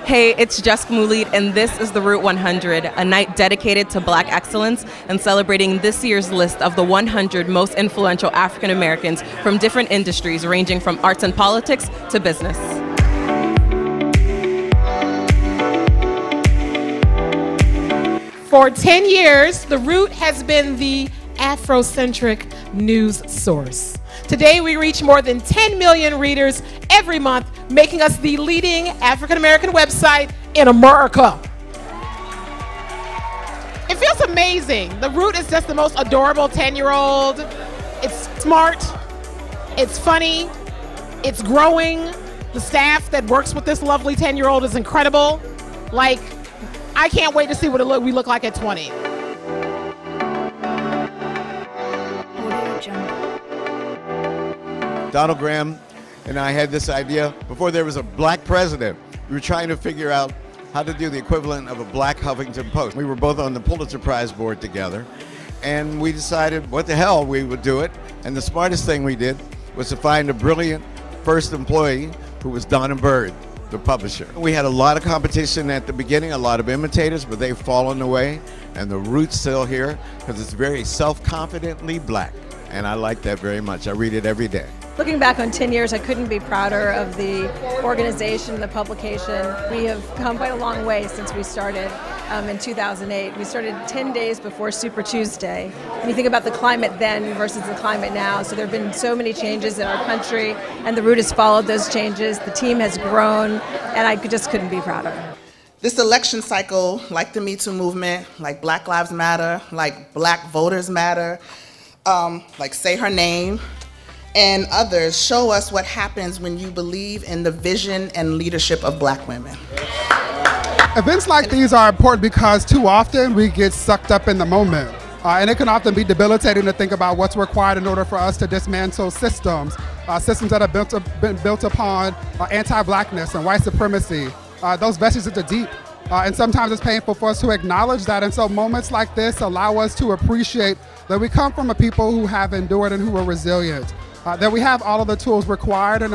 Hey, it's Jessica MOULITE, and this is the Route 100, a night dedicated to Black excellence and celebrating this year's list of the 100 most influential African Americans from different industries ranging from arts and politics to business. For 10 years, The Root has been the Afrocentric news source. Today, we reach more than 10 million readers every month, making us the leading African-American website in America. It feels amazing. The Root is just the most adorable 10-year-old. It's smart, it's funny, it's growing. The staff that works with this lovely 10-year-old is incredible. Like, I can't wait to see what we look like at 20. Donald Graham and I had this idea before there was a black president. We were trying to figure out how to do the equivalent of a black Huffington Post. We were both on the Pulitzer Prize board together, and we decided what the hell, we would do it. And the smartest thing we did was to find a brilliant first employee who was Donna BYRD, the publisher. We had a lot of competition at the beginning, a lot of imitators, but they've fallen away, and the Root's still here because it's very self-confidently black. And I like that very much. I read it every day. Looking back on 10 years, I couldn't be prouder of the organization, the publication. We have come quite a long way since we started in 2008. We started 10 days before Super Tuesday. When you think about the climate then versus the climate now, so there have been so many changes in our country, and The Root has followed those changes. The team has grown, and I just couldn't be prouder. This election cycle, like the Me Too movement, like Black Lives Matter, like Black Voters Matter, like Say Her Name, and others show us what happens when you believe in the vision and leadership of Black women. Events like these are important because too often we get sucked up in the moment. And it can often be debilitating to think about what's required in order for us to dismantle systems that have been built upon anti-blackness and white supremacy. Those vestiges are deep. And sometimes it's painful for us to acknowledge that. And so moments like this allow us to appreciate that we come from a people who have endured and who are resilient. That we have all of the tools required and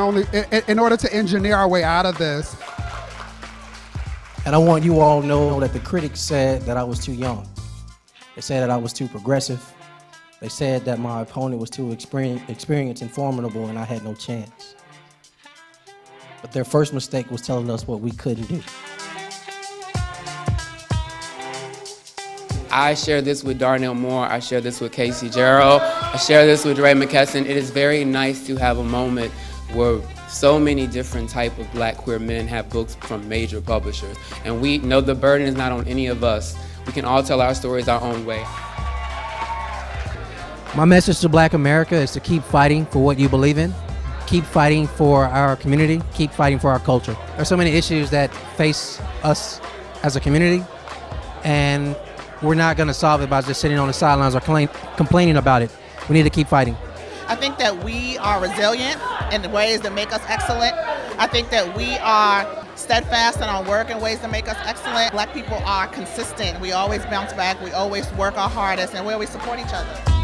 in order to engineer our way out of this. And I want you all to know that the critics said that I was too young. They said that I was too progressive. They said that my opponent was too experienced and formidable and I had no chance. But their first mistake was telling us what we couldn't do. I share this with Darnell Moore, I share this with Casey Gerald, I share this with Ray McKesson. It is very nice to have a moment where so many different type of Black queer men have books from major publishers. And we know the burden is not on any of us. We can all tell our stories our own way. My message to Black America is to keep fighting for what you believe in, keep fighting for our community, keep fighting for our culture. There's so many issues that face us as a community, and we're not going to solve it by just sitting on the sidelines or complaining about it. We need to keep fighting. I think that we are resilient in ways that make us excellent. I think that we are steadfast in our work in ways that make us excellent. Black people are consistent. We always bounce back. We always work our hardest, and we always support each other.